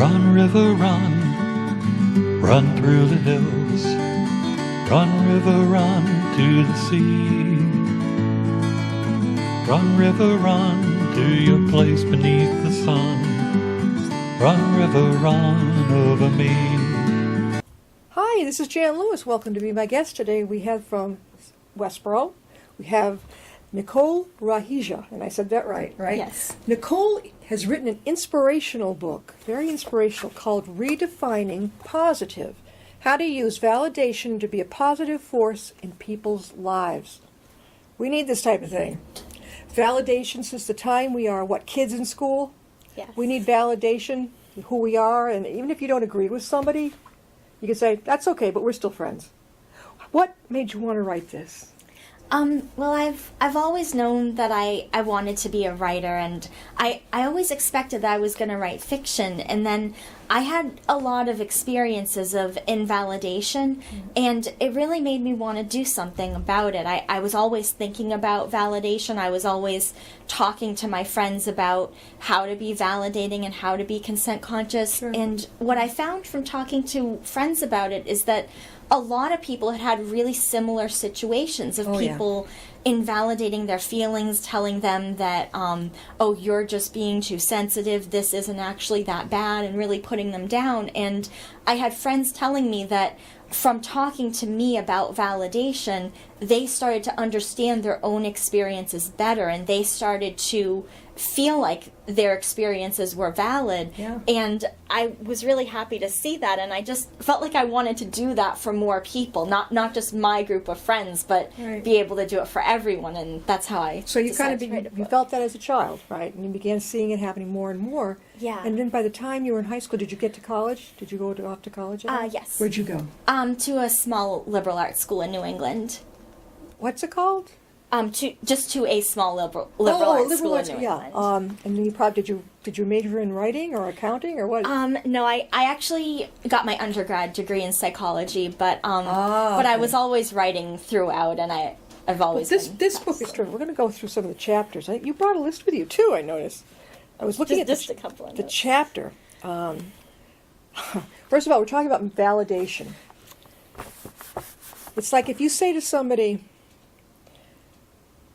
Run, river, run, run through the hills. Run, river, run to the sea. Run, river, run to your place beneath the sun. Run, river, run over me. Hi, this is Jan Lewis. Welcome to be my guest today. We have from Westboro, we have Nicole Raheja, and I said that right? Yes. Nicole has written an inspirational book, very inspirational, called Redefining Positive: How to Use Validation to be a Positive Force in People's Lives. We need this type of thing. Validation since the time we are, kids in school? Yes. We need validation, who we are, and even if you don't agree with somebody, you can say, that's okay, but we're still friends. What made you want to write this? Well, I've always known that I wanted to be a writer, and I always expected that I was going to write fiction, and then I had a lot of experiences of invalidation, and it really made me want to do something about it. I was always thinking about validation. I was always talking to my friends about how to be validating and how to be consent conscious, Sure. And what I found from talking to friends about it is that a lot of people had really similar situations of people invalidating their feelings, telling them that, oh, you're just being too sensitive, this isn't actually that bad, and really putting them down. And I had friends telling me that from talking to me about validation, they started to understand their own experiences better, and they started to feel like their experiences were valid. Yeah. And I was really happy to see that, and I just felt like I wanted to do that for more people, not just my group of friends, but Right. be able to do it for everyone, and that's how I So you kind decided to write a you book. felt that as a child, right? And you began seeing it happening more and more. Yeah. And then by the time you were in high school, did you get to college? Did you go off to college? at all? Yes. Where'd you go? To a small liberal arts school in New England. What's it called? To a small liberal arts school in New England. And then you probably did you major in writing or accounting or what? No, I actually got my undergrad degree in psychology, but I okay. was always writing throughout, and I've always this been book is true. We're going to go through some of the chapters. You brought a list with you too. I noticed. I was looking just at a couple of the notes. chapter. First of all, we're talking about validation. It's like if you say to somebody,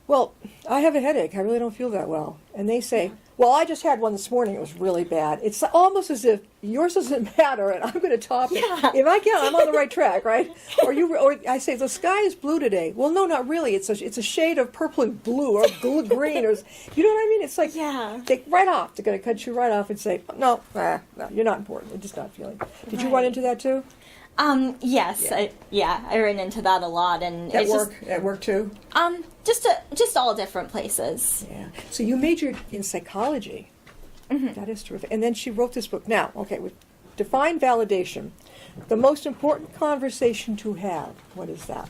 well, I have a headache. I really don't feel that well. And they say, well, I just had one this morning. It was really bad. It's almost as if yours doesn't matter and I'm going to top it. Yeah. If I can, I'm on the right track, right? Or I say, the sky is blue today. Well, no, not really. It's a shade of purple and blue or green. Or, you know what I mean? It's like, Yeah. right off. They're going to cut you right off and say, no, you're not important. You're just not feeling. Did you run Right. into that too? Yes, I ran into that a lot, and At work too? just all different places. Yeah. So you majored in psychology. Mm-hmm. That is terrific. And then she wrote this book. Now, okay, define validation. The most important conversation to have. What is that?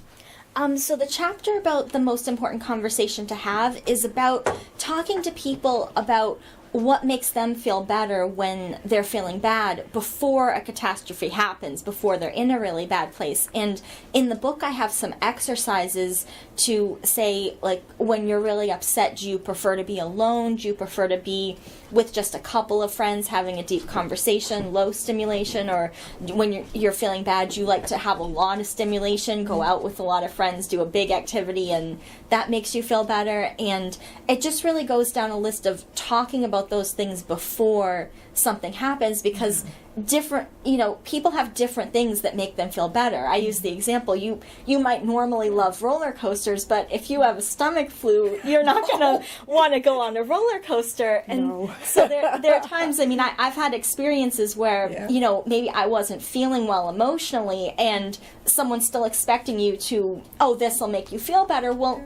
So the chapter about the most important conversation to have is about talking to people about what makes them feel better when they're feeling bad before a catastrophe happens, before they're in a really bad place. And in the book I have some exercises to say, like, when you're really upset, do you prefer to be alone? Do you prefer to be with just a couple of friends having a deep conversation, low stimulation? Or when you're feeling bad, do you like to have a lot of stimulation, go out with a lot of friends, do a big activity, and that makes you feel better? And it just really goes down a list of talking about those things before something happens, because people have different things that make them feel better. I use the example, you might normally love roller coasters, but if you have a stomach flu, you're not going to want to go on a roller coaster. And No. so there are times, I've had experiences where, maybe I wasn't feeling well emotionally, and someone's still expecting you to, this will make you feel better. Well,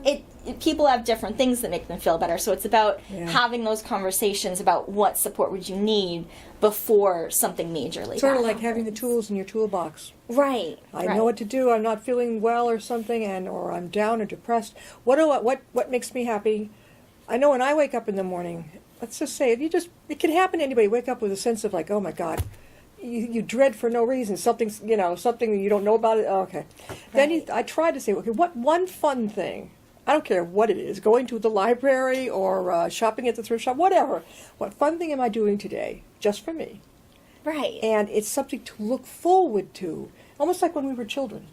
people have different things that make them feel better. So it's about having those conversations about what support would you need before something majorly Sort of bad like having the happens. tools in your toolbox. Right. I know what to do. I'm not feeling well or something, or I'm down or depressed. What makes me happy? I know when I wake up in the morning, let's just say, it can happen to anybody. Wake up with a sense of like, oh my God, you dread for no reason. Something you don't know about it. Oh, okay. Then I try to say, okay, what one fun thing? I don't care what it is, going to the library or shopping at the thrift shop, whatever. What fun thing am I doing today, just for me? Right. And it's something to look forward to, almost like when we were children.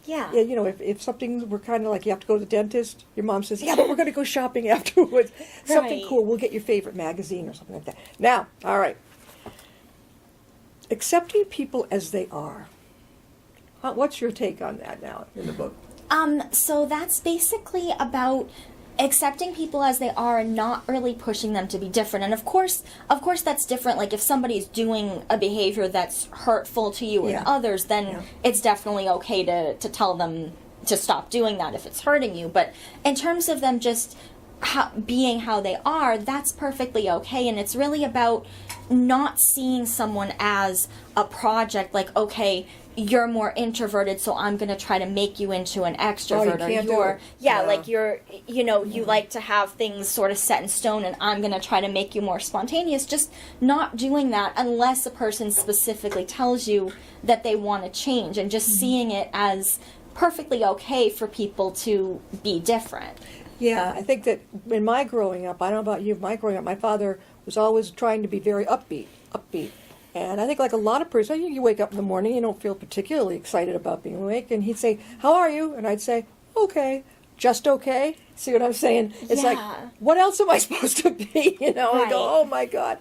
Yeah. Yeah, if something were kind of like you have to go to the dentist, your mom says, yeah, but we're going to go shopping afterwards. Something Right. cool. We'll get your favorite magazine or something like that. Now, all right. Accepting people as they are. What's your take on that now in the book? So that's basically about accepting people as they are and not really pushing them to be different. And of course that's different. Like if somebody's doing a behavior that's hurtful to you Yeah. and others, then Yeah. it's definitely okay to tell them to stop doing that if it's hurting you. But in terms of them just being how they are, that's perfectly okay. And it's really about not seeing someone as a project, like, okay, you're more introverted, so I'm going to try to make you into an extrovert. Oh, you can't do Or it. yeah, Yeah. like you like to have things sort of set in stone, and I'm going to try to make you more spontaneous. Just not doing that unless a person specifically tells you that they want to change, and just seeing it as perfectly okay for people to be different. Yeah, I think that in my growing up, I don't know about you, my growing up, my father was always trying to be very upbeat. And I think like a lot of persons, you wake up in the morning, you don't feel particularly excited about being awake, and he'd say, how are you? And I'd say, okay, just okay. See what I'm saying? It's like, Yeah. what else am I supposed to be? I go, Right. oh my God.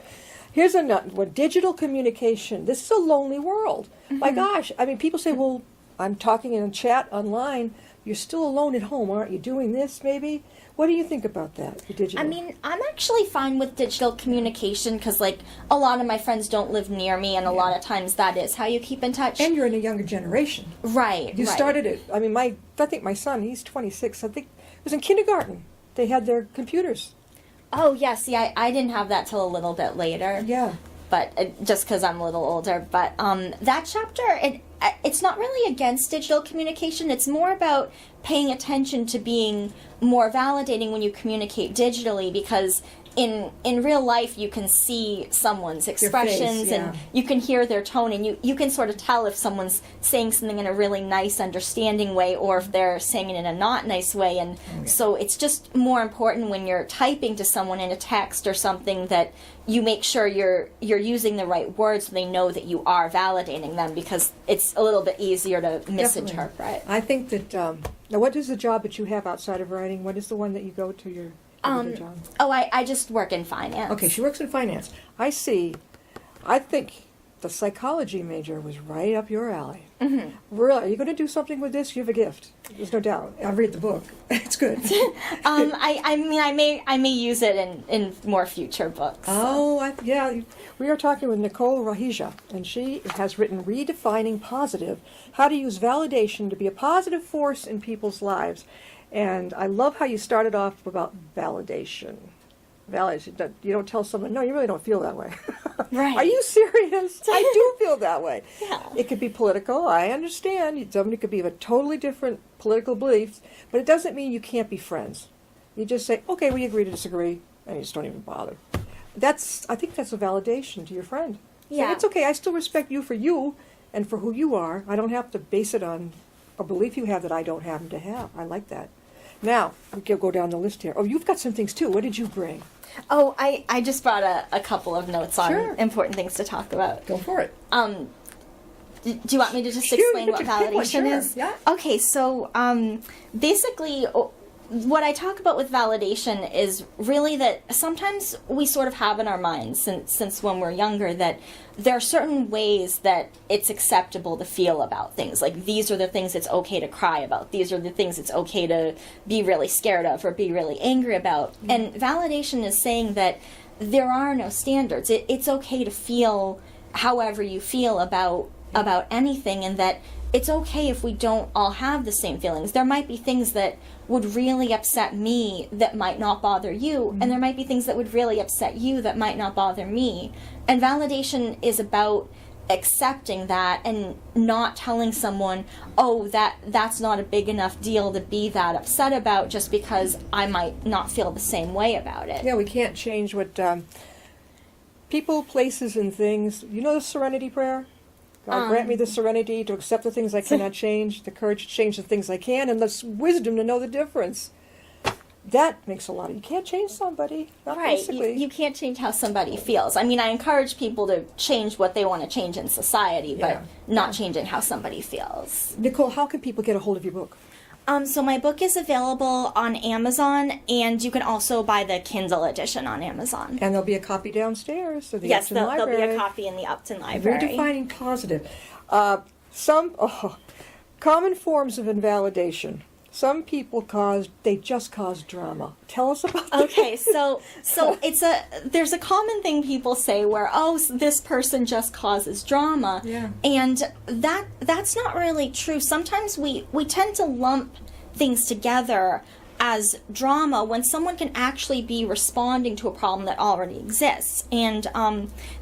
Here's another, digital communication. This is a lonely world. My gosh. I mean, people say, well, I'm talking in a chat online. You're still alone at home, aren't you? Doing this, maybe? What do you think about that, the digital? I mean, I'm actually fine with digital communication because, like, a lot of my friends don't live near me, and a lot of times that is how you keep in touch. And you're in a younger generation. Right. You started it. I mean, I think my son, he's 26. I think it was in kindergarten. They had their computers. Oh, yeah. See, I didn't have that till a little bit later. Yeah. But just because I'm a little older. But that chapter, it's not really against digital communication. It's more about paying attention to being more validating when you communicate digitally, because in real life you can see someone's expressions yeah. and you can hear their tone, and you can sort of tell if someone's saying something in a really nice, understanding way or if they're saying it in a not nice way. And so it's just more important when you're typing to someone in a text or something that you make sure you're using the right words so they know that you are validating them, because it's a little bit easier to misinterpret. I think that, now what is the job that you have outside of writing? What is the one that you go to your other job? Oh, I just work in finance. Okay, she works in finance. I see. I think the psychology major was right up your alley. Mm-hmm. Really, are you going to do something with this? You have a gift. There's no doubt. I'll read the book. It's good. I mean, I may use it in more future books. Oh, yeah. We are talking with Nicole Raheja, and she has written Redefining Positive, How to Use Validation to be a Positive Force in People's Lives. And I love how you started off about validation. Validation. You don't tell someone, no, you really don't feel that way. Right. Are you serious? I do feel that way. Yeah. It could be political. I understand. Somebody could be of a totally different political beliefs, but it doesn't mean you can't be friends. You just say, okay, we agree to disagree, and you just don't even bother. I think that's a validation to your friend. Yeah. So it's okay. I still respect you for you and for who you are. I don't have to base it on a belief you have that I don't happen to have. I like that. Now, we can go down the list here. Oh, you've got some things too. What did you bring? Oh, I just brought a couple of notes on Sure. important things to talk about. Go for it. Do you want me to just Sure, explain you what can pick one, validation sure. is? Yeah. Okay, so basically, what I talk about with validation is really that sometimes we sort of have in our minds since when we're younger that there are certain ways that it's acceptable to feel about things. Like, these are the things it's okay to cry about. These are the things it's okay to be really scared of or be really angry about. Mm-hmm. And validation is saying that there are no standards. It's okay to feel however you feel about anything, and that it's okay if we don't all have the same feelings. There might be things that would really upset me that might not bother you, mm-hmm. and there might be things that would really upset you that might not bother me. And validation is about accepting that and not telling someone, oh, that's not a big enough deal to be that upset about just because I might not feel the same way about it. Yeah, we can't change what people, places, and things. You know the Serenity Prayer? God grant me the serenity to accept the things I cannot change, the courage to change the things I can, and the wisdom to know the difference. that makes a lot of, you can't change somebody. Not Right. basically. You can't change how somebody feels. I mean, I encourage people to change what they want to change in society, but Yeah. not changing how somebody feels. Nicole, how can people get a hold of your book? So my book is available on Amazon, and you can also buy the Kindle edition on Amazon. And there'll be a copy downstairs. So the Yes, Upton there'll be Library. a copy in the Upton Library. Redefining positive. Common forms of invalidation. Some people just cause drama. Tell us about that. Okay, so there's a common thing people say where, oh, this person just causes drama. Yeah. And that's not really true. Sometimes we tend to lump things together as drama when someone can actually be responding to a problem that already exists. And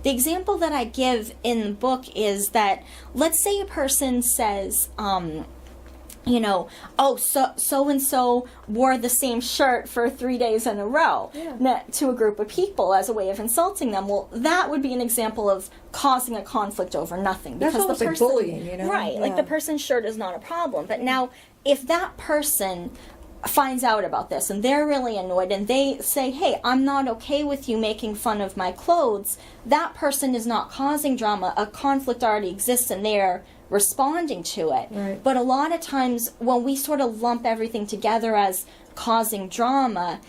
the example that I give in the book is that, let's say a person says, oh, so-and-so wore the same shirt for 3 days in a row to a group of people as a way of insulting them. Well, that would be an example of causing a conflict over nothing. That's almost like bullying, Right, like the person's shirt is not a problem. But now, if that person finds out about this and they're really annoyed and they say, hey, I'm not okay with you making fun of my clothes, that person is not causing drama. A conflict already exists and they're responding to it. Right. But a lot of times when we sort of lump everything together as causing drama,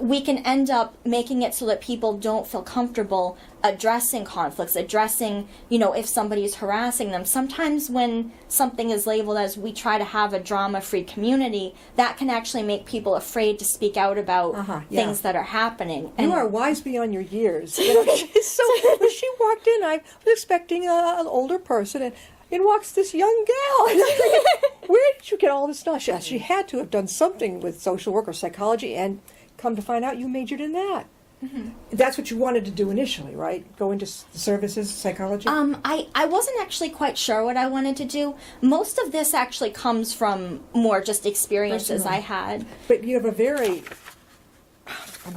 we can end up making it so that people don't feel comfortable addressing conflicts, addressing, if somebody's harassing them. Sometimes when something is labeled as we try to have a drama-free community, that can actually make people afraid to speak out about things that are happening. You are wise beyond your years. So when she walked in, I was expecting an older person, and in walks this young gal. And I'm thinking, where did you get all this knowledge? She had to have done something with social work or psychology, and come to find out you majored in that. Mm-hmm. That's what you wanted to do initially, right? Go into services, psychology? I wasn't actually quite sure what I wanted to do. Most of this actually comes from more just experiences I had. But you have a very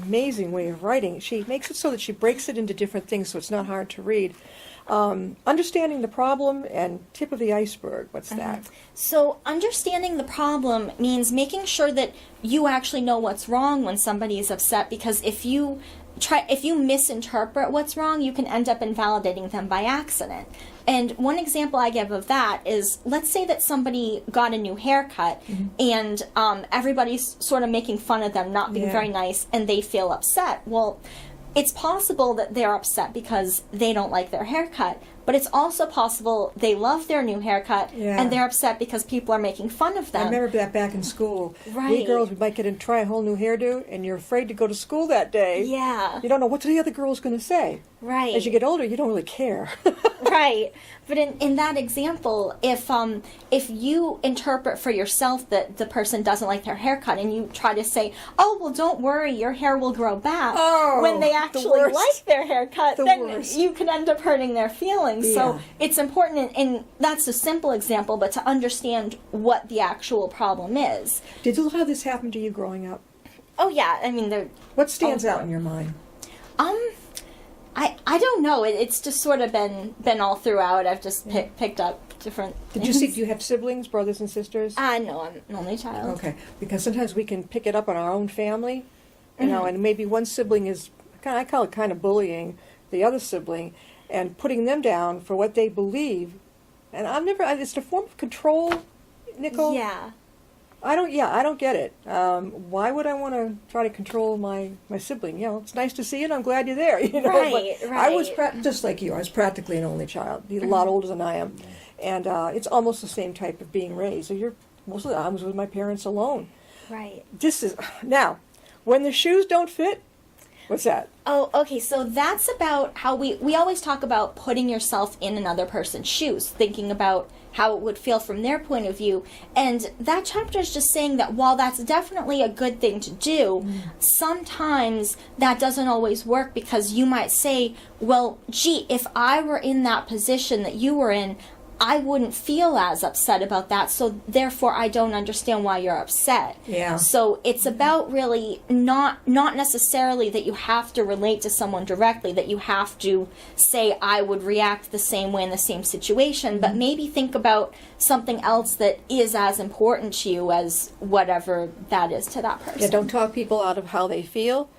amazing way of writing. She makes it so that she breaks it into different things so it's not hard to read. Understanding the problem and tip of the iceberg. What's that? So understanding the problem means making sure that you actually know what's wrong when somebody is upset, because if you misinterpret what's wrong, you can end up invalidating them by accident. And one example I give of that is, let's say that somebody got a new haircut and everybody's sort of making fun of them, not being very nice, and they feel upset. Well, it's possible that they're upset because they don't like their haircut, but it's also possible they love their new haircut and they're upset because people are making fun of them. I remember that back in school. Right. We girls, we might get in try a whole new hairdo, and you're afraid to go to school that day. Yeah. You don't know what the other girl's going to say. Right. As you get older, you don't really care. Right. But in that example, if you interpret for yourself that the person doesn't like their haircut and you try to say, oh, well, don't worry, your hair will grow back, when they actually like their haircut, then you can end up hurting their feelings. So it's important, and that's a simple example, but to understand what the actual problem is. Did a lot of this happen to you growing up? Oh, yeah. I mean, what stands out in your mind? I don't know. It's just sort of been all throughout. I've just picked up different things. Do you have siblings, brothers and sisters? No, I'm an only child. Okay, because sometimes we can pick it up in our own family, and maybe one sibling is, I call it kind of bullying the other sibling and putting them down for what they believe. And it's a form of control, Nicole. Yeah. I don't get it. Why would I want to try to control my sibling? It's nice to see you, and I'm glad you're there. Right. I was just like you. I was practically an only child. He's a lot older than I am, and it's almost the same type of being raised. So most of the time I was with my parents alone. Right. This is now when the shoes don't fit. What's that? Oh, okay. So that's about how we always talk about putting yourself in another person's shoes, thinking about how it would feel from their point of view. And that chapter is just saying that while that's definitely a good thing to do, sometimes that doesn't always work, because you might say, well, gee, if I were in that position that you were in, I wouldn't feel as upset about that, so therefore I don't understand why you're upset. Yeah. So it's about really not necessarily that you have to relate to someone directly, that you have to say, I would react the same way in the same situation, but maybe think about something else that is as important to you as whatever that is to that person. Yeah, don't talk people out of how they feel,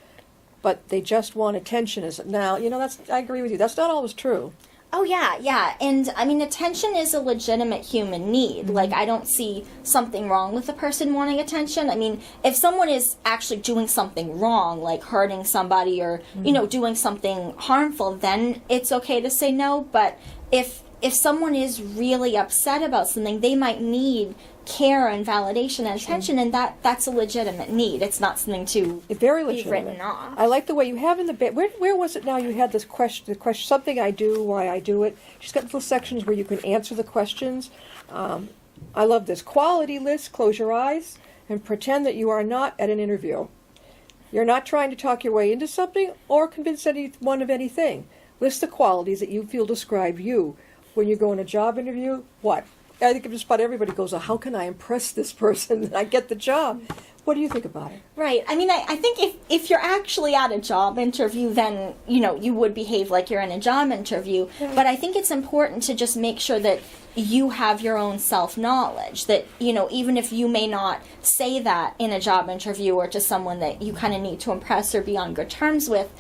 but they just want attention. Now, I agree with you. That's not always true. Oh, yeah. And, I mean, attention is a legitimate human need. Like, I don't see something wrong with a person wanting attention. I mean, if someone is actually doing something wrong, like hurting somebody or, doing something harmful, then it's okay to say no. But if someone is really upset about something, they might need care and validation and attention, and that's a legitimate need. It's not something to Very be legitimate. written off. I like the way you have in the bit. Where was it now? You had this question. The question, something I do, why I do it. She's got little sections where you can answer the questions. I love this quality list. Close your eyes and pretend that you are not at an interview. You're not trying to talk your way into something or convince anyone of anything. List the qualities that you feel describe you. When you go in a job interview, what? I think just about everybody goes, oh, how can I impress this person that I get the job? What do you think about it? Right. I mean, I think if you're actually at a job interview, then, you would behave like you're in a job interview. Yeah. But I think it's important to just make sure that you have your own self-knowledge. That, even if you may not say that in a job interview or to someone that you kind of need to impress or be on good terms with,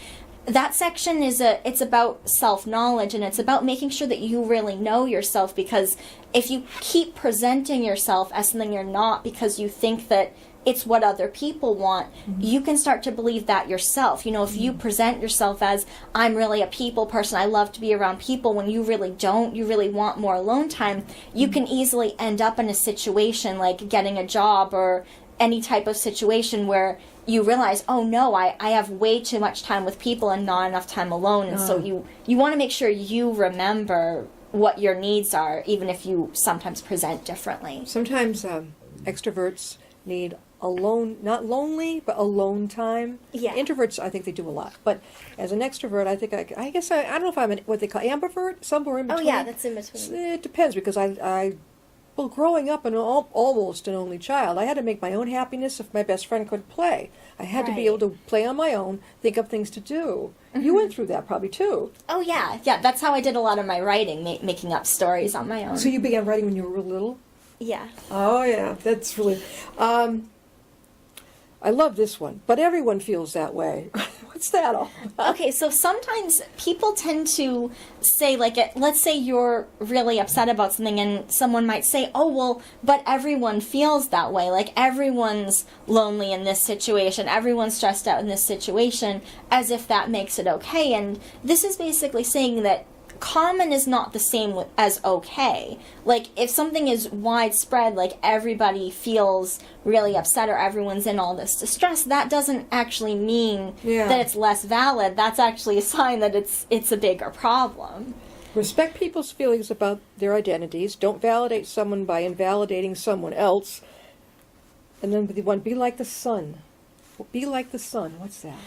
that section it's about self-knowledge, and it's about making sure that you really know yourself, because if you keep presenting yourself as something you're not because you think that it's what other people want, you can start to believe that yourself. If you present yourself as, I'm really a people person, I love to be around people, when you really don't, you really want more alone time, you can easily end up in a situation like getting a job or any type of situation where you realize, oh no, I have way too much time with people and not enough time alone. And so you want to make sure you remember what your needs are, even if you sometimes present differently. Sometimes extroverts need alone, not lonely, but alone time. Yeah. Introverts, I think they do a lot. But as an extrovert, I think I guess I don't know if I'm what they call ambivert, somewhere in Oh between. yeah, that's in between. It depends, because well, growing up almost an only child, I had to make my own happiness if my best friend couldn't play. I had to be able to play on my own, think of things to do. You went through that probably too. Oh yeah. That's how I did a lot of my writing, making up stories on my own. So you began writing when you were real little? Yeah. Oh yeah, that's really... I love this one, but everyone feels that way. What's that all about? Okay, so sometimes people tend to say, like, let's say you're really upset about something, and someone might say, oh, well, but everyone feels that way. Like, everyone's lonely in this situation, everyone's stressed out in this situation, as if that makes it okay. And this is basically saying that common is not the same as okay. Like, if something is widespread, like everybody feels really upset or everyone's in all this distress, that doesn't actually mean that it's less valid. That's actually a sign that it's a bigger problem. Respect people's feelings about their identities. Don't validate someone by invalidating someone else. And then the one, be like the sun. Be like the sun. What's that?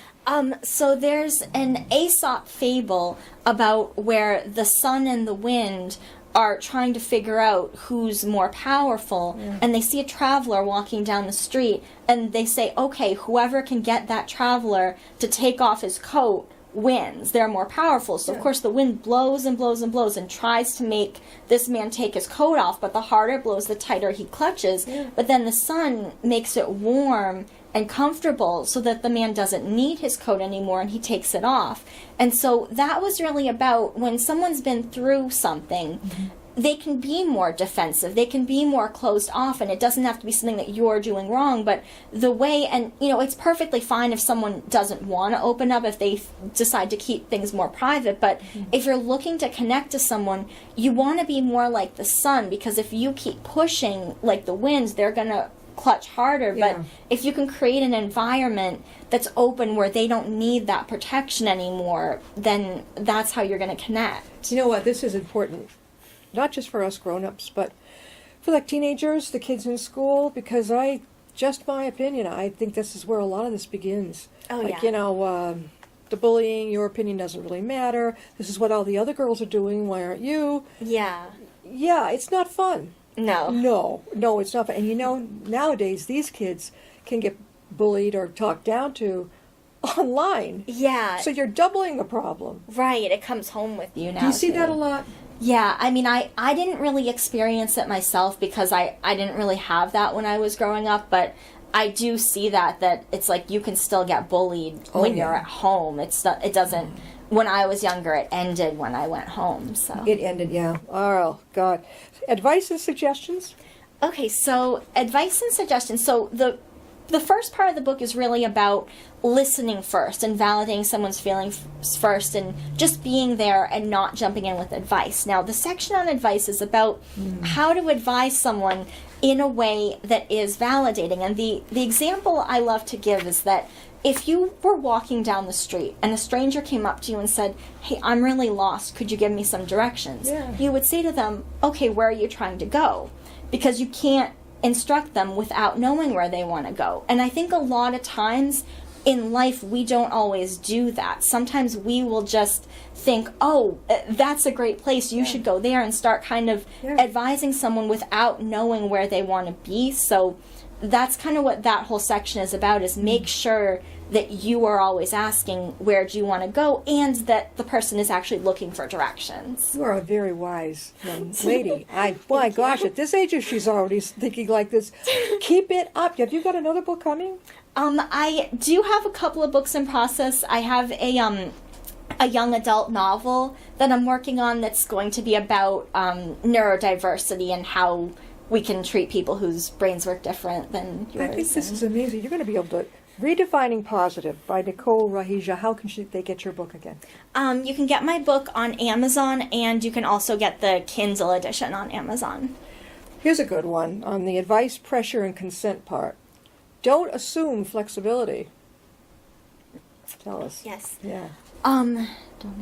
So there's an Aesop Fable about where the sun and the wind are trying to figure out who's more powerful, and they see a traveler walking down the street, and they say, okay, whoever can get that traveler to take off his coat wins. They're more powerful. So of course the wind blows and blows and blows and tries to make this man take his coat off, but the harder it blows, the tighter he clutches. But then the sun makes it warm and comfortable so that the man doesn't need his coat anymore, and he takes it off. And so that was really about when someone's been through something, they can be more defensive, they can be more closed off, and it doesn't have to be something that you're doing wrong, but the way, and it's perfectly fine if someone doesn't want to open up, if they decide to keep things more private, but if you're looking to connect to someone, you want to be more like the sun, because if you keep pushing like the winds, they're going to clutch harder. But if you can create an environment that's open where they don't need that protection anymore, then that's how you're going to connect. You know what? This is important, not just for us grown-ups, but for like teenagers, the kids in school, because just my opinion, I think this is where a lot of this begins. The bullying, your opinion doesn't really matter. This is what all the other girls are doing. Why aren't you? Yeah. Yeah, it's not fun. No. No, it's not fun. And you know, nowadays these kids can get bullied or talked down to online. Yeah. So you're doubling the problem. Right, it comes home with you now. Do you see too. that a lot? Yeah, I mean, I didn't really experience it myself because I didn't really have that when I was growing up, but I do see that it's like you can still get bullied when you're at home. It doesn't, when I was younger, it ended when I went home, so. It ended, yeah. Oh, God. Advice and suggestions? Okay, so advice and suggestions. So the first part of the book is really about listening first and validating someone's feelings first and just being there and not jumping in with advice. Now, the section on advice is about how to advise someone in a way that is validating. And the example I love to give is that if you were walking down the street and a stranger came up to you and said, "Hey, I'm really lost. Could you give me some directions?" Yeah. You would say to them, "Okay, where are you trying to go?" Because you can't instruct them without knowing where they want to go. And I think a lot of times in life we don't always do that. Sometimes we will just think, "Oh, that's a great place, you should go there," and start kind of advising someone without knowing where they want to be. So that's kind of what that whole section is about, is make sure that you are always asking, where do you want to go, and that the person is actually looking for directions. You are a very wise young lady. My gosh, at this age, if she's already thinking like this, keep it up. Have you got another book coming? I do have a couple of books in process. I have a young adult novel that I'm working on that's going to be about neurodiversity and how we can treat people whose brains work different than yours. I think this is amazing. You're going to be able to... Redefining Positive by Nicole, Raheja. How can they get your book again? You can get my book on Amazon, and you can also get the Kindle edition on Amazon. Here's a good one on the advice, pressure, and consent part. Don't assume flexibility. Tell us. Yes. Yeah. Don't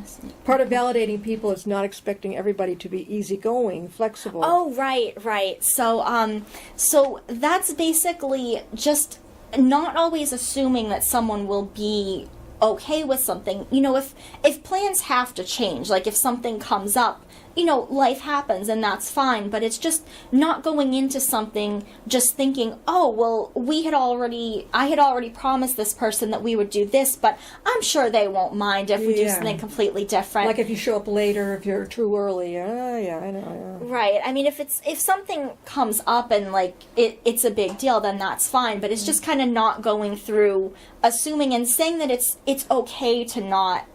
assume. Part of validating people is not expecting everybody to be easygoing, flexible. Oh, right. So that's basically just not always assuming that someone will be okay with something. You know, if plans have to change, like if something comes up, you know, life happens and that's fine, but it's just not going into something just thinking, "Oh, well, I had already promised this person that we would do this, but I'm sure they won't mind if we do something completely different." Like if you show up later, if you're too early. Yeah, I know. Yeah. Right. I mean, if something comes up and like it's a big deal, then that's fine, but it's just kind of not going through assuming and saying that it's okay to not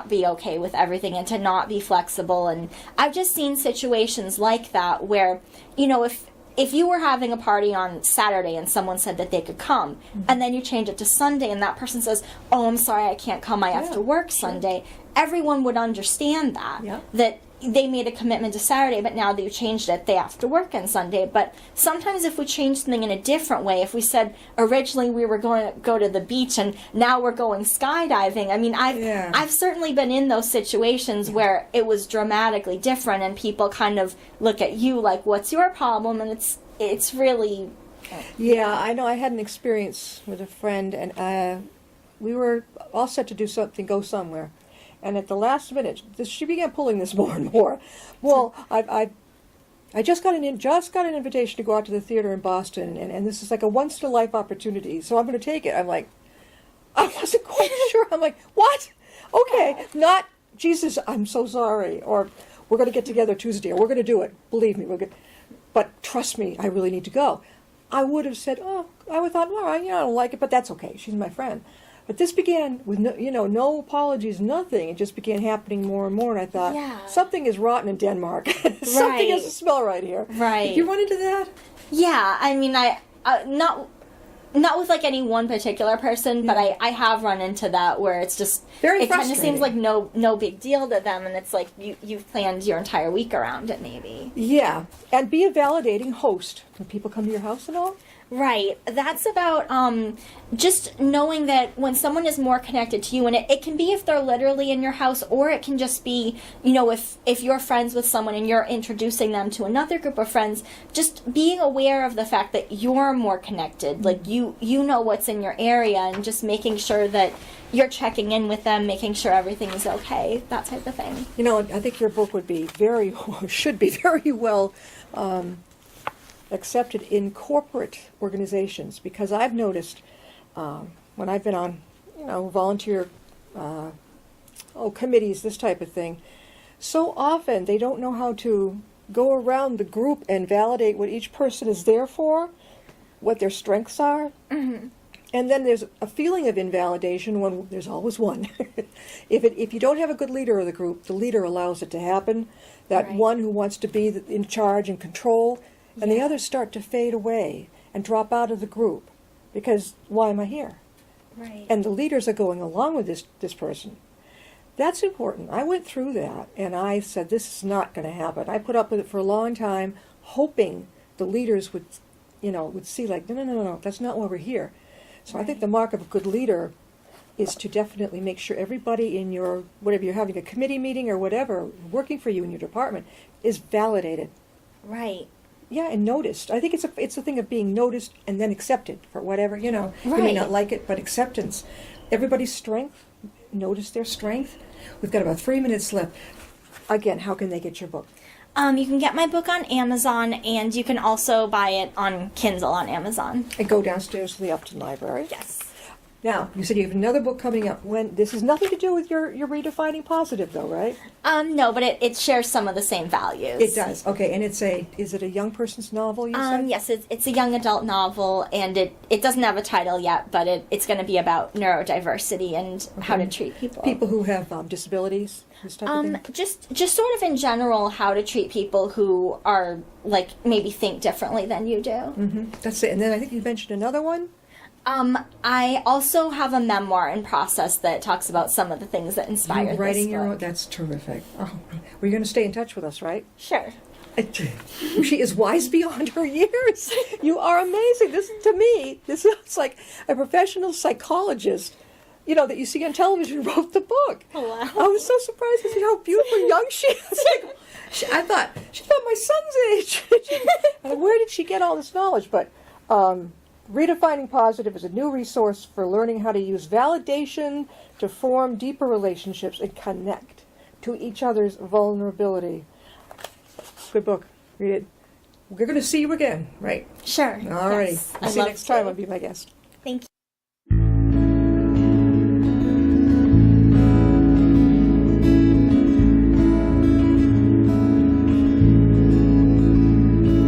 be okay with everything and to not be flexible. And I've just seen situations like that where, you know, if you were having a party on Saturday and someone said that they could come, and then you change it to Sunday and that person says, "Oh, I'm sorry, I can't come, I have to work Sunday," everyone would understand that they made a commitment to Saturday, but now that you changed it, they have to work on Sunday. But sometimes if we change something in a different way, if we said originally we were going to go to the beach and now we're going skydiving, I mean, I've certainly been in those situations where it was dramatically different and people kind of look at you like, "What's your problem?" And it's really... Yeah, I know. I had an experience with a friend, and we were all set to do something, go somewhere. And at the last minute, she began pulling this more and more. Well, I just got an invitation to go out to the theater in Boston, and this is like a once in a life opportunity. So I'm going to take it. I'm like, I wasn't quite sure. I'm like, what? Okay, not Jesus. I'm so sorry. Or we're going to get together Tuesday. Or we're going to do it. Believe me, but trust me, I really need to go. I would have said, I would have thought, all right, I don't like it, but that's okay. She's my friend. But this began with no apologies, nothing. It just began happening more and more, and I thought, something is rotten in Denmark. Something doesn't smell right here. Right. Did you run into that? Yeah, I mean, I not with like any one particular person, but I have run into that where it's just very it kind of frustrating. seems like no big deal to them, and it's like you've planned your entire week around it, maybe. Yeah, and be a validating host when people come to your house and all. Right. That's about just knowing that when someone is more connected to you, and it can be if they're literally in your house, or it can just be, if you're friends with someone and you're introducing them to another group of friends, just being aware of the fact that you're more connected. Like, you know what's in your area, and just making sure that you're checking in with them, making sure everything is okay, that type of thing. I think your book would be should be very well accepted in corporate organizations, because I've noticed when I've been on, volunteer committees, this type of thing, so often they don't know how to go around the group and validate what each person is there for, what their strengths are. Mm-hmm. And then there's a feeling of invalidation when there's always one. If you don't have a good leader of the group, the leader allows it to happen. That Right. one who wants to be in charge and control, and the others start to fade away and drop out of the group, because why am I here? Right. And the leaders are going along with this person. That's important. I went through that, and I said, this is not going to happen. I put up with it for a long time, hoping the leaders would see, like, no, that's not why we're here. So I think the mark of a good leader is to definitely make sure everybody in your, whatever you're having, a committee meeting or whatever, working for you in your department, is validated. Right. Yeah, and noticed. I think it's a thing of being noticed and then accepted for whatever, You may Right. not like it, but acceptance. Everybody's strength, notice their strength. We've got about 3 minutes left. Again, how can they get your book? You can get my book on Amazon, and you can also buy it on Kindle on Amazon. And go downstairs to the Upton Library. Yes. Now, you said you have another book coming up. This has nothing to do with your redefining positive, though, right? No, but it shares some of the same values. It does. Okay, and is it a young person's novel, you said? Yes, it's a young adult novel, and it doesn't have a title yet, but it's going to be about neurodiversity and how to treat people. People who have disabilities, this type of thing? Just sort of in general, how to treat people who are, like, maybe think differently than you do. Mm-hmm. That's it. And then I think you mentioned another one? I also have a memoir in process that talks about some of the things that inspired You're writing this your own? book. That's terrific. Oh, we're going to stay in touch with us, right? Sure. She is wise beyond her years. You are amazing. To me, this is like a professional psychologist, that you see on television wrote the book. Oh, wow. I was so surprised to see how beautiful young she is. I thought, she thought my son's age. Where did she get all this knowledge? But Redefining Positive is a new resource for learning how to use validation to form deeper relationships and connect to each other's vulnerability. Good book. Read it. We're going to see you again, right? Sure. All righty. Yes. See you next time. I'll be my guest.